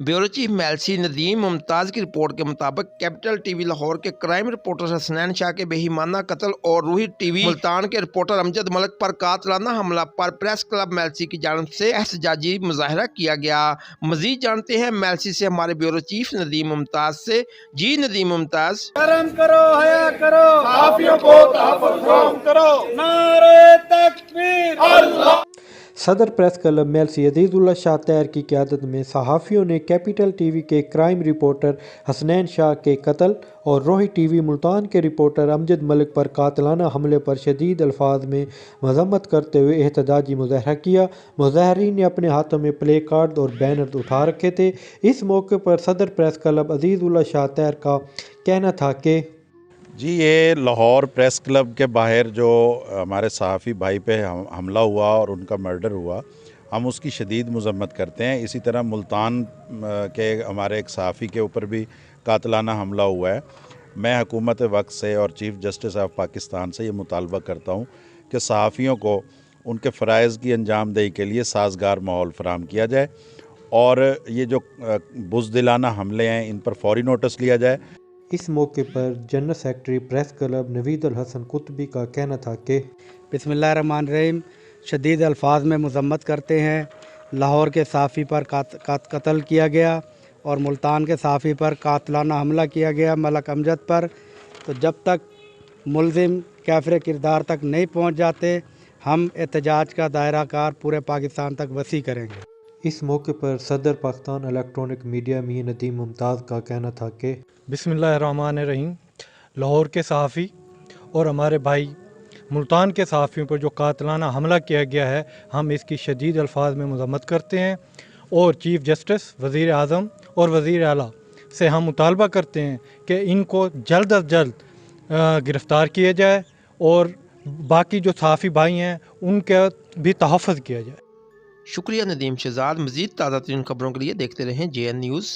Bureau chief Mailsi Nadeem Mumtaz की report के मुताबिक कैपिटल टीवी लाहौर के क्राइम रिपोर्टर हसनैन शाह के बेईमाना कत्ल और रूही टीवी मुल्तान के रिपोर्टर अमजद मलिक पर कातिलाना हमला पर प्रेस क्लब मेलसी की जानिब से एहतजाजी मुजाहरा किया गया। मजीद जानते हैं मेलसी से हमारे ब्यूरो चीफ नदीम मुमताज से। जी नदीम मुमताज। करम करो, हया करो, सहाफियों को तहफ़्फ़ुज़ करो, नारे तकबीर अल्लाह। सदर प्रेस क्लब मेलसी अज़ीज़ुल्लाह शाह तैर की क़यादत में सहाफ़ियों ने कैपिटल टीवी के क्राइम रिपोर्टर हसनैन शाह के कत्ल और रोही टीवी मुल्तान के रिपोर्टर अमजद मलिक पर कातिलाना हमले पर शदीद अल्फाज में मज़म्मत करते हुए एहतजाजी मुज़ाहरा किया। मुज़ाहरीन ने अपने हाथों में प्ले कार्ड और बैनर उठा रखे थे। इस मौके पर सदर प्रेस क्लब अज़ीज़ुल्लाह शाह तैर का कहना था कि जी ये लाहौर प्रेस क्लब के बाहर जो हमारे सहाफ़ी भाई पे हमला हुआ और उनका मर्डर हुआ, हम उसकी शदीद मज़म्मत करते हैं। इसी तरह मुल्तान के हमारे एक सहाफ़ी के ऊपर भी कातिलाना हमला हुआ है। मैं हुकूमत वक्त से और चीफ़ जस्टिस ऑफ पाकिस्तान से ये मुतालबा करता हूँ कि सहाफ़ियों को उनके फ़राइज़ की अंजामदही के लिए साज़गार माहौल फ़राहम किया जाए और ये जो बुज़दिलाना हमले हैं इन पर फ़ौरी नोटिस लिया जाए। इस मौके पर general secretary press club Naveed al Hasan Qutbi का कहना था कि बिस्मिल्लाहिर्रहमानिर्रहीम, शदीद अल्फाज में मज़म्मत करते हैं। लाहौर के सहाफ़ी पर कत्ल किया गया और मुल्तान के सहाफ़ी पर कातिलाना हमला किया गया मलक अमजद पर। तो जब तक मुलजिम काफ़िर किरदार तक नहीं पहुंच जाते, हम एहतजाज का दायरा कार पूरे पाकिस्तान तक वसी करेंगे। इस मौके पर सदर पाकिस्तान इलेक्ट्रॉनिक मीडिया में नदीम मुमताज़ का कहना था कि बिस्मिल्लाहिर्रहमानिर्रहीम, लाहौर के सहाफ़ी और हमारे भाई मुल्तान के सहाफ़ियों पर जो कातिलाना हमला किया गया है, हम इसकी शदीद अल्फाज में मज़म्मत करते हैं और चीफ़ जस्टिस, वज़ीर आज़म और वज़ीर आला से हम मुतालबा करते हैं कि इनको जल्द अज जल्द गिरफ़्तार किया जाए और बाकी जो सहाफ़ी भाई हैं उनका भी तहफ़्फ़ुज़ किया जाए। शुक्रिया नदीम शहजाद। मज़ीद ताज़ा तरीन खबरों के लिए देखते रहें JN न्यूज़।